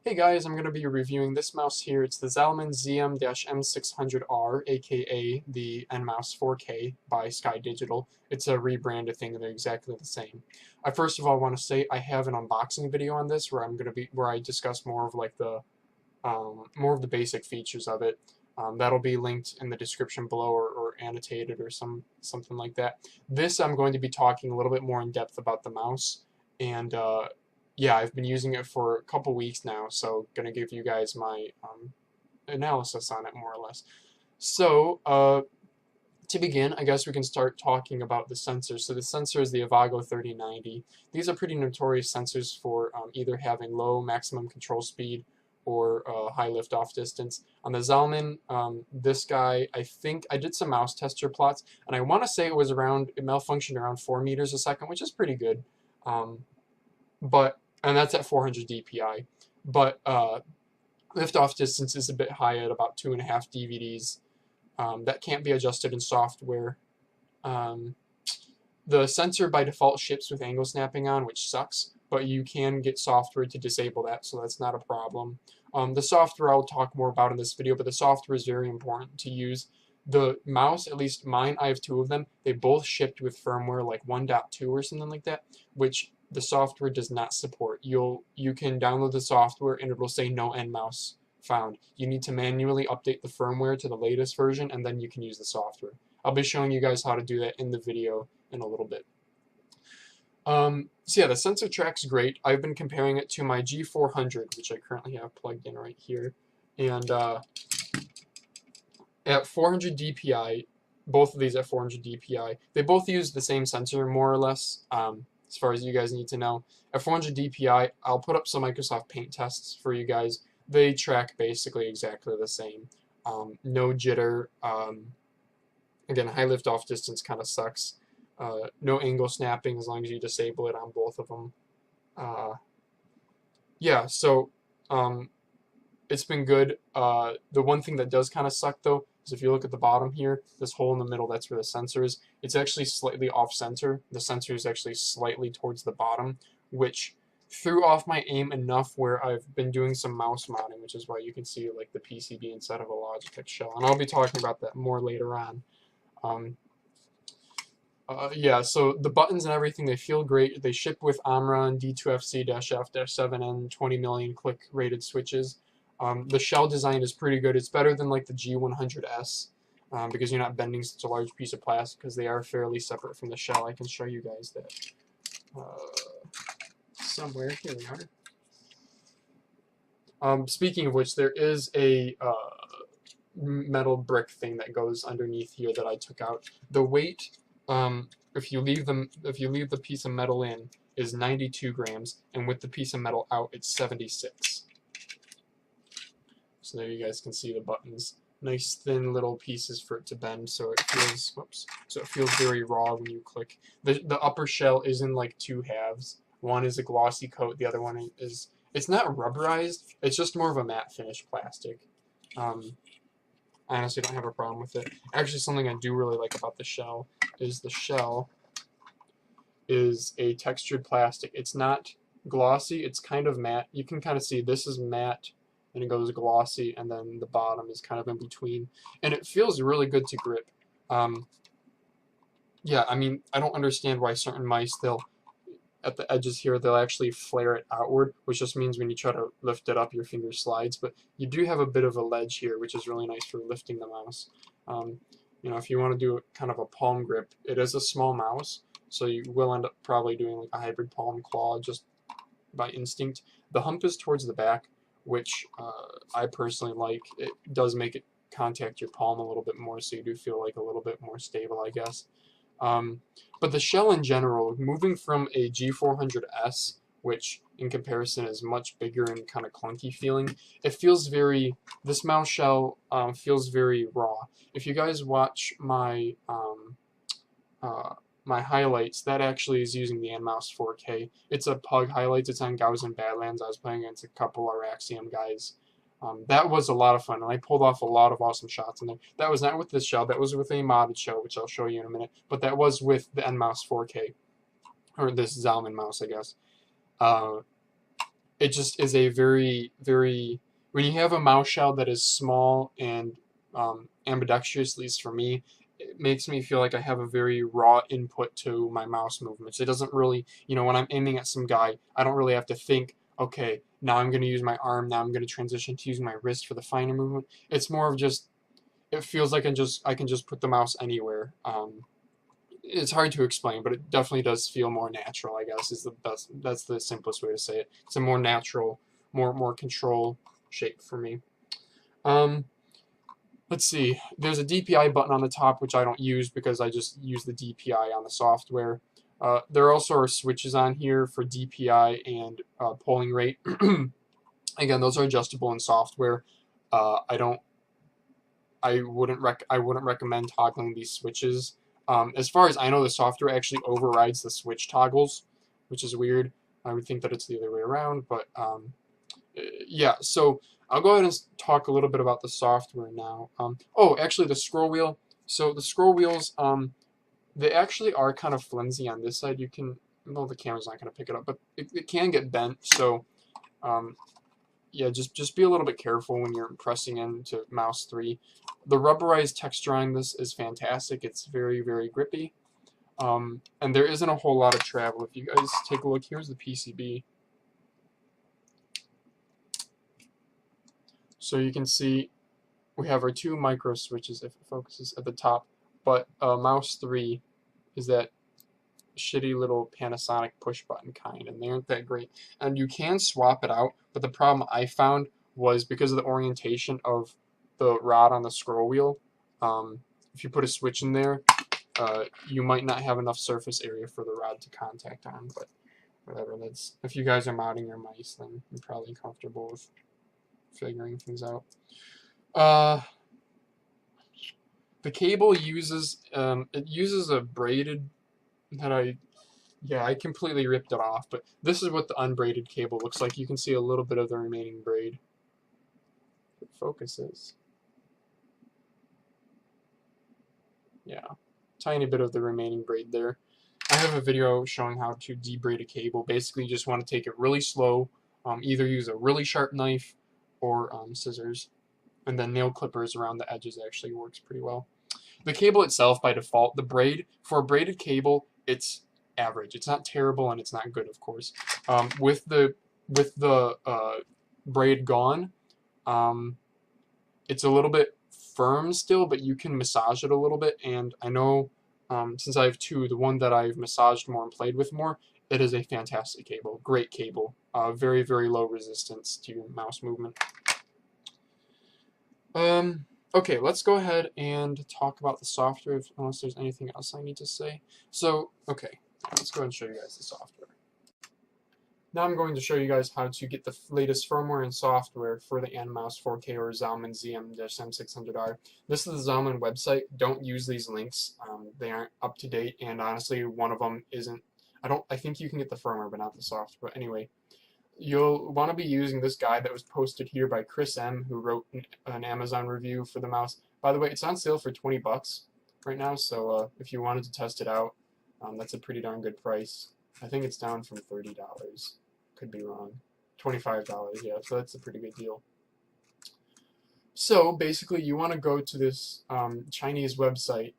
Hey guys, I'm going to be reviewing this mouse here. It's the Zalman ZM-M600R, aka the NMOUSE 4K by Sky Digital. It's a rebranded thing and they're exactly the same. I first of all want to say I have an unboxing video on this where I discuss more of like the more of the basic features of it. That'll be linked in the description below or annotated or something like that. This I'm going to be talking a little bit more in depth about the mouse and yeah, I've been using it for a couple weeks now, so gonna give you guys my analysis on it more or less. So to begin, I guess we can start talking about the sensors. So the sensor is the Avago 3090. These are pretty notorious sensors for either having low maximum control speed or high liftoff distance. On the Zalman, this guy, I think I did some mouse tester plots, and I want to say it malfunctioned around 4 meters a second, which is pretty good. And that's at 400 DPI. But liftoff distance is a bit high at about 2.5 DVDs. That can't be adjusted in software. The sensor by default ships with angle snapping on, which sucks, but you can get software to disable that, so that's not a problem. The software I'll talk more about in this video, but the software is very important to use. The mouse, at least mine, I have 2 of them, they both shipped with firmware like 1.2 or something like that, which the software does not support. You can download the software and it will say no NMOUSE found. You need to manually update the firmware to the latest version and then you can use the software. I'll be showing you guys how to do that in the video in a little bit. So yeah, the sensor track's great. I've been comparing it to my G400, which I currently have plugged in right here. And at 400 DPI, both of these at 400 DPI, they both use the same sensor more or less. As far as you guys need to know. At 400 DPI, I'll put up some Microsoft Paint tests for you guys. They track basically exactly the same. No jitter. Again, high liftoff distance kind of sucks. No angle snapping as long as you disable it on both of them. Yeah, so it's been good. The one thing that does kind of suck though is if you look at the bottom here, this hole in the middle, that's where the sensor is. It's actually slightly off center. The sensor is actually slightly towards the bottom, which threw off my aim enough where I've been doing some mouse modding, which is why you can see like the PCB inside of a Logitech shell. And I'll be talking about that more later on. Yeah, so the buttons and everything, they feel great. They ship with Omron D2FC-F-7N 20 million click rated switches. The shell design is pretty good. It's better than like the G100S because you're not bending such a large piece of plastic because they are fairly separate from the shell. I can show you guys that somewhere. Here we are. Speaking of which, there is a metal brick thing that goes underneath here that I took out. The weight, if you leave the piece of metal in, is 92 grams, and with the piece of metal out, it's 76. So there you guys can see the buttons. Nice thin little pieces for it to bend, so it feels very raw when you click. The upper shell is in like 2 halves. One is a glossy coat, the other one is, it's not rubberized, it's just more of a matte finish plastic. I honestly don't have a problem with it. Actually, something I do really like about the shell is a textured plastic. It's not glossy, it's kind of matte. You can kind of see this is matte, and it goes glossy, and then the bottom is kind of in between. And it feels really good to grip. Yeah, I mean, I don't understand why certain mice, at the edges here, they'll actually flare it outward, which just means when you try to lift it up, your finger slides. But you do have a bit of a ledge here, which is really nice for lifting the mouse. You know, if you want to do kind of a palm grip, it is a small mouse, so you will end up probably doing like a hybrid palm claw just by instinct. The hump is towards the back, which I personally like. It does make it contact your palm a little bit more, so you do feel like a little bit more stable, I guess. But the shell in general, moving from a G400S, which in comparison is much bigger and kind of clunky feeling, it feels this mouse shell feels very raw. If you guys watch my my highlights, that actually is using the NMOUSE 4K. It's a Pug highlights. It's on Gauss and Badlands. I was playing against a couple Araxium guys. That was a lot of fun, and I pulled off a lot of awesome shots in there. That was not with this shell. That was with a modded shell, which I'll show you in a minute. But that was with the NMOUSE 4K, or this Zalman mouse, I guess. it just is a very, very, when you have a mouse shell that is small and ambidextrous, at least for me, it makes me feel like I have a very raw input to my mouse movements. It doesn't really, when I'm aiming at some guy, I don't really have to think, okay, now I'm going to use my arm, now I'm going to transition to using my wrist for the finer movement. It's more of just, it feels like I can just put the mouse anywhere. It's hard to explain, but it definitely does feel more natural, I guess, is the best, that's the simplest way to say it. It's a more natural, more control shape for me. Let's see, there's a DPI button on the top, which I don't use because I just use the DPI on the software. There also are switches on here for DPI and polling rate. Again, those are adjustable in software. I wouldn't recommend toggling these switches. As far as I know, the software actually overrides the switch toggles, which is weird. I would think that it's the other way around, but yeah. So I'll go ahead and talk a little bit about the software now. Oh, actually, the scroll wheel. So the scroll wheels, they actually are kind of flimsy on this side. You can, well, the camera's not going to pick it up, but it can get bent. So yeah, just be a little bit careful when you're pressing into mouse 3. The rubberized texture on this is fantastic. It's very, very grippy. And there isn't a whole lot of travel. If you guys take a look, here's the PCB. So you can see we have our 2 micro switches if it focuses at the top, but mouse 3 is that shitty little Panasonic push button kind, and they aren't that great. And you can swap it out, but the problem I found was because of the orientation of the rod on the scroll wheel, if you put a switch in there, you might not have enough surface area for the rod to contact on, but whatever. That's, if you guys are modding your mice, then you're probably comfortable with figuring things out. The cable uses it uses a braided that I completely ripped it off, but this is what the unbraided cable looks like. You can see a little bit of the remaining braid. It focuses. Yeah, tiny bit of the remaining braid there. I have a video showing how to debraid a cable. Basically, you just want to take it really slow. Either use a really sharp knife or scissors, and then nail clippers around the edges actually works pretty well. The cable itself, by default, the braid, for a braided cable, it's average. It's not terrible and it's not good, of course. With the braid gone, it's a little bit firm still, but you can massage it a little bit. And I know since I have 2, the one that I've massaged more and played with more, it is a fantastic cable. Great cable. Very, very low resistance to mouse movement. Okay, let's go ahead and talk about the software, unless there's anything else I need to say. So, okay, let's go ahead and show you guys the software. Now I'm going to show you guys how to get the latest firmware and software for the NMOUSE 4K or Zalman ZM-M600R. This is the Zalman website. Don't use these links. They aren't up to date, and honestly, one of them isn't. I think you can get the firmware, but not the software. But anyway, you'll want to be using this guide that was posted here by Chris M, who wrote an Amazon review for the mouse. By the way, it's on sale for 20 bucks right now, so if you wanted to test it out, that's a pretty darn good price. I think it's down from $30. Could be wrong. $25, yeah, so that's a pretty good deal. So basically, you want to go to this Chinese website,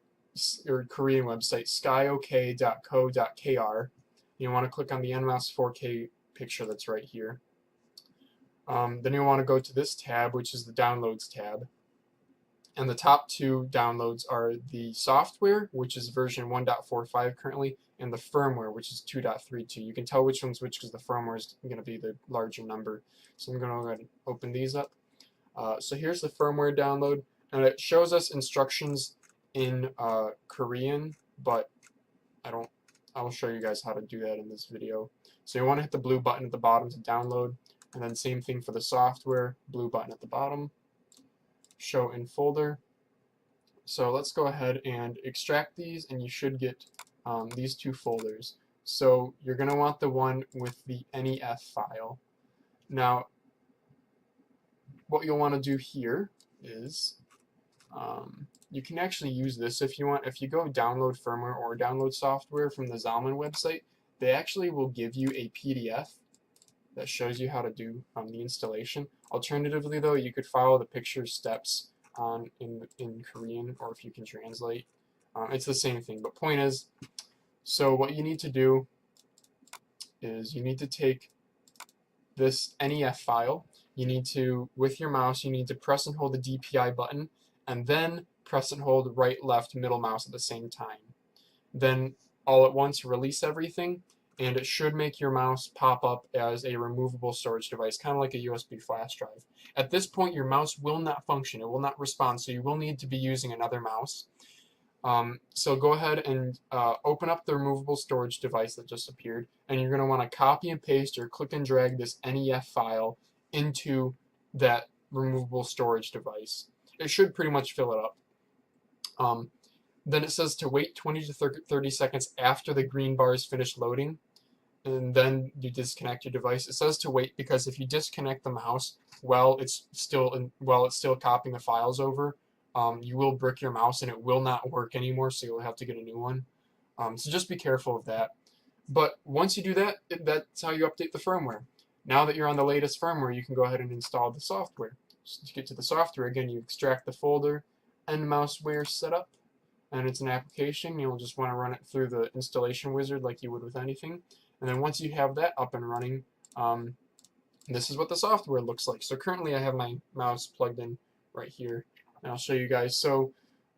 or Korean website, skyok.co.kr. You want to click on the NMOUSE 4K picture that's right here. Then you'll want to go to this tab, which is the Downloads tab. And the top 2 downloads are the software, which is version 1.45 currently, and the firmware, which is 2.32. You can tell which one's which because the firmware is going to be the larger number. So I'm going to go ahead and open these up. So here's the firmware download, and it shows us instructions in Korean, but I'll show you guys how to do that in this video. So you want to hit the blue button at the bottom to download, and then same thing for the software, blue button at the bottom, show in folder. So let's go ahead and extract these, and you should get these 2 folders. So you're going to want the one with the NEF file. Now, what you'll want to do here is you can actually use this if you want. If you go download firmware or download software from the Zalman website, they actually will give you a PDF that shows you how to do the installation. Alternatively, though, you could follow the picture steps in Korean, or if you can translate. It's the same thing, but point is, so what you need to do is you need to take this NEF file. You need to, with your mouse, you need to press and hold the DPI button, and then press and hold right, left, middle mouse at the same time. Then all at once release everything, and it should make your mouse pop up as a removable storage device, kind of like a USB flash drive. At this point, your mouse will not function. It will not respond, so you will need to be using another mouse. So go ahead and open up the removable storage device that just appeared, and you're going to want to copy and paste or click and drag this NEF file into that removable storage device. It should pretty much fill it up. Then it says to wait 20 to 30 seconds after the green bar is finished loading, and then you disconnect your device. It says to wait because if you disconnect the mouse while it's still copying the files over, you will brick your mouse and it will not work anymore, so you'll have to get a new one. So just be careful of that. But once you do that, that's how you update the firmware. Now that you're on the latest firmware, you can go ahead and install the software. So to get to the software, again, you extract the folder, NMOUSE setup, and it's an application. You'll just want to run it through the installation wizard like you would with anything. And then once you have that up and running, this is what the software looks like. So currently I have my mouse plugged in right here, and I'll show you guys. So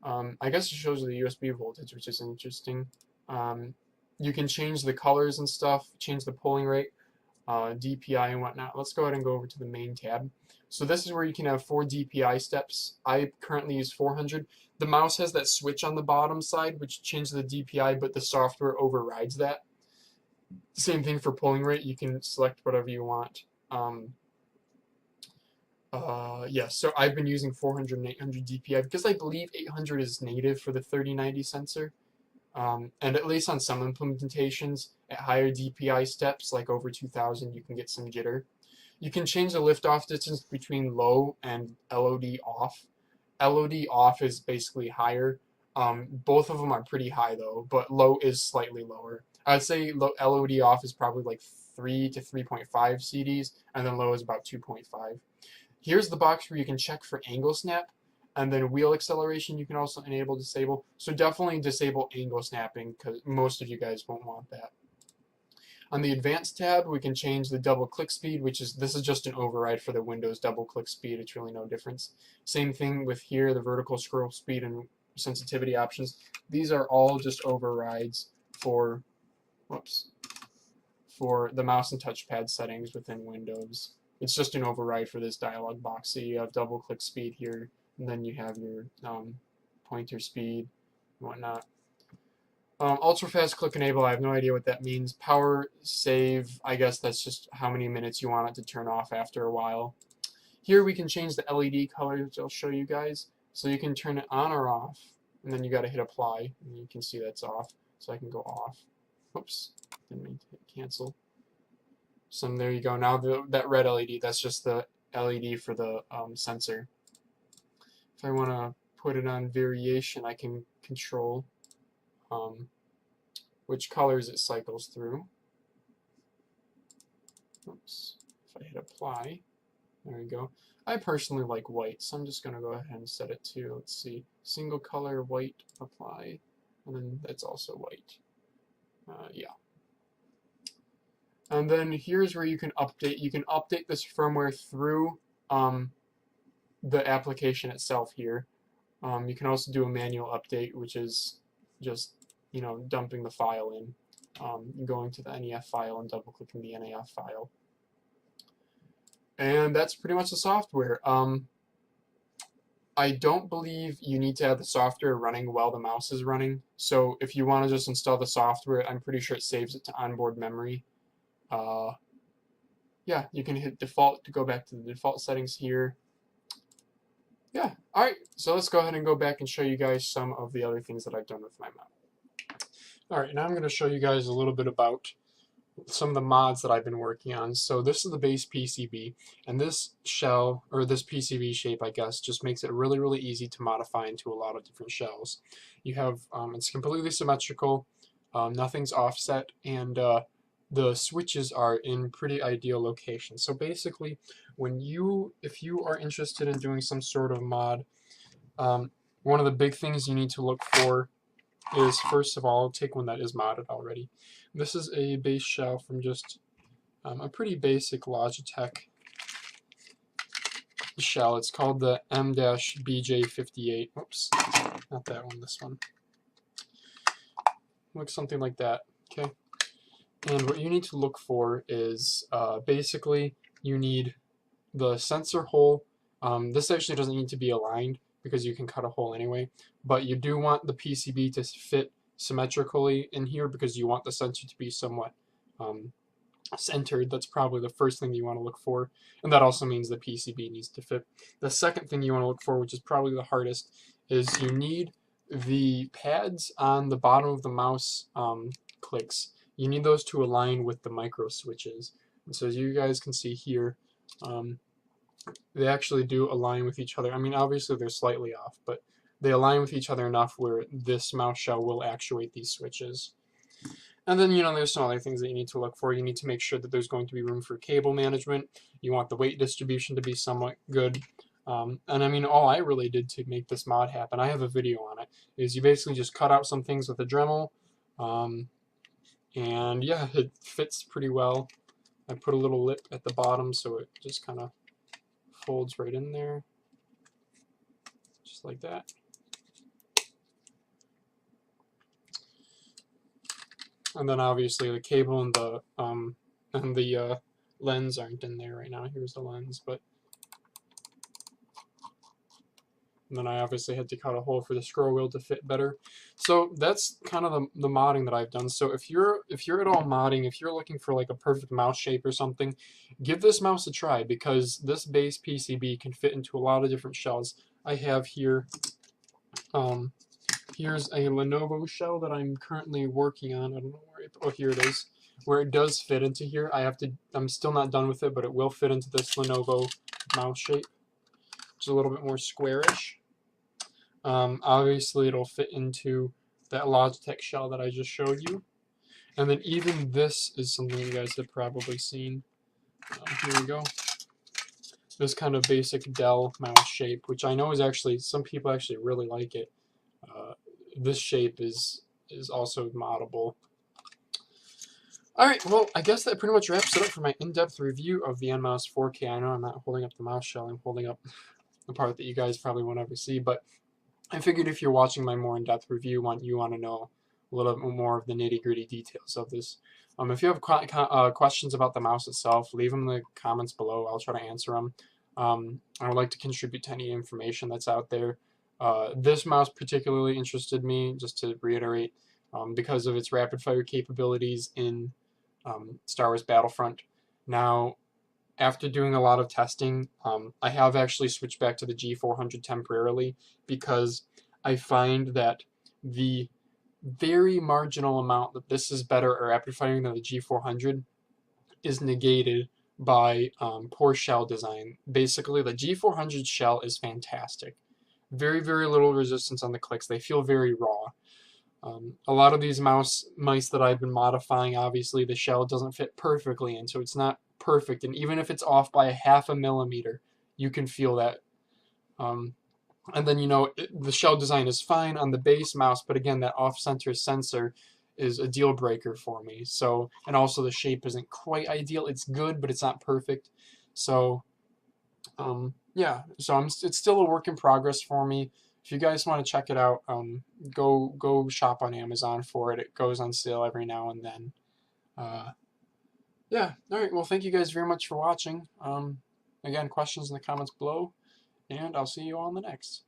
I guess it shows the USB voltage, which is interesting. You can change the colors and stuff, change the polling rate, DPI and whatnot. Let's go ahead and go over to the main tab. So this is where you can have 4 DPI steps. I currently use 400. The mouse has that switch on the bottom side which changes the DPI, but the software overrides that. Same thing for polling rate. You can select whatever you want. So I've been using 400 and 800 DPI because I believe 800 is native for the 3090 sensor. And at least on some implementations, at higher DPI steps, like over 2000, you can get some jitter. You can change the lift-off distance between low and LOD off. LOD off is basically higher. Both of them are pretty high though, but low is slightly lower. I'd say LOD off is probably like 3 to 3.5 CDs, and then low is about 2.5. Here's the box where you can check for angle snap, and then wheel acceleration you can also enable, disable. So definitely disable angle snapping because most of you guys won't want that. On the advanced tab, we can change the double click speed, this is just an override for the Windows double click speed. It's really no difference. Same thing with here, the vertical scroll speed and sensitivity options. These are all just overrides for the mouse and touchpad settings within Windows. It's just an override for this dialog box. So you have double click speed here, and then you have your pointer speed and whatnot. Ultra fast click enable, I have no idea what that means. Power save, I guess that's just how many minutes you want it to turn off after a while. Here we can change the LED color, which I'll show you guys. So you can turn it on or off, and then you got to hit apply, and you can see that's off. So I can go off. Oops, didn't mean to hit cancel. So there you go. Now that red LED, that's just the LED for the sensor. If I want to put it on variation, I can control which colors it cycles through. Oops. If I hit apply, there we go. I personally like white, so I'm just going to go ahead and set it to, let's see, single color, white, apply, and then that's also white. Yeah. And then here's where you can update. You can update this firmware through the application itself here. You can also do a manual update, which is just, dumping the file in, going to the NEF file and double-clicking the NAF file. And that's pretty much the software. I don't believe you need to have the software running while the mouse is running. So if you want to just install the software, I'm pretty sure it saves it to onboard memory. Yeah, you can hit default to go back to the default settings here. Yeah, alright, so let's go ahead and go back and show you guys some of the other things that I've done with my mouse. Alright, now I'm going to show you guys a little bit about some of the mods that I've been working on. So this is the base PCB, and this shell, or this PCB shape, I guess, just makes it really, really easy to modify into a lot of different shells. You have, it's completely symmetrical, nothing's offset, and the switches are in pretty ideal locations. So basically, if you are interested in doing some sort of mod, one of the big things you need to look for is, first of all, take one that is modded already. This is a base shell from just a pretty basic Logitech shell. It's called the M-BJ58. Oops, not that one, this one. Looks something like that, okay? And what you need to look for is basically you need the sensor hole. This actually doesn't need to be aligned because you can cut a hole anyway, but you do want the PCB to fit symmetrically in here because you want the sensor to be somewhat centered. That's probably the first thing you want to look for, and that also means the PCB needs to fit. The second thing you want to look for, which is probably the hardest, is you need the pads on the bottom of the mouse clicks. You need those to align with the micro switches. And so as you guys can see here, they actually do align with each other. I mean, obviously they're slightly off, but they align with each other enough where this mouse shell will actuate these switches. And then, there's some other things that you need to look for. You need to make sure that there's going to be room for cable management. You want the weight distribution to be somewhat good. And I mean, all I really did to make this mod happen, I have a video on it, is you basically just cut out some things with a Dremel. And yeah, it fits pretty well. I put a little lip at the bottom so it just kind of folds right in there, just like that. And then obviously the cable and the lens aren't in there right now. Here's the lens, but and then I obviously had to cut a hole for the scroll wheel to fit better. So that's kind of the modding that I've done. So if you're at all modding, if you're looking for like a perfect mouse shape or something, give this mouse a try because this base PCB can fit into a lot of different shells. I have here, here's a Lenovo shell that I'm currently working on. I don't know where oh, here it is, where it does fit into here. I'm still not done with it, but it will fit into this Lenovo mouse shape, which is a little bit more squarish. Obviously, it'll fit into that Logitech shell that I just showed you. And then even this is something you guys have probably seen. Here we go. This kind of basic Dell mouse shape, which I know is actually, some people actually really like it. This shape is also moddable. Alright, well, I guess that pretty much wraps it up for my in-depth review of the NMOUSE 4K. I know I'm not holding up the mouse shell, I'm holding up the part that you guys probably won't ever see, but I figured if you're watching my more in-depth review, you want to know a little bit more of the nitty-gritty details of this. If you have questions about the mouse itself, leave them in the comments below. I'll try to answer them. I would like to contribute to any information that's out there. This mouse particularly interested me, just to reiterate, because of its rapid-fire capabilities in Star Wars Battlefront. Now, after doing a lot of testing, I have actually switched back to the G400 temporarily because I find that the very marginal amount that this is better at rapid firing than the G400 is negated by poor shell design. Basically, the G400 shell is fantastic. Very, very little resistance on the clicks. They feel very raw. A lot of these mice that I've been modifying, obviously the shell doesn't fit perfectly in, so it's not perfect, and even if it's off by 0.5 millimeter, you can feel that. And then, the shell design is fine on the base mouse, but again, that off-center sensor is a deal breaker for me. So, and also the shape isn't quite ideal. It's good, but it's not perfect. So, yeah, so it's still a work in progress for me. If you guys want to check it out, go shop on Amazon for it. It goes on sale every now and then. Yeah, alright, well, thank you guys very much for watching. Again, questions in the comments below, and I'll see you all in the next.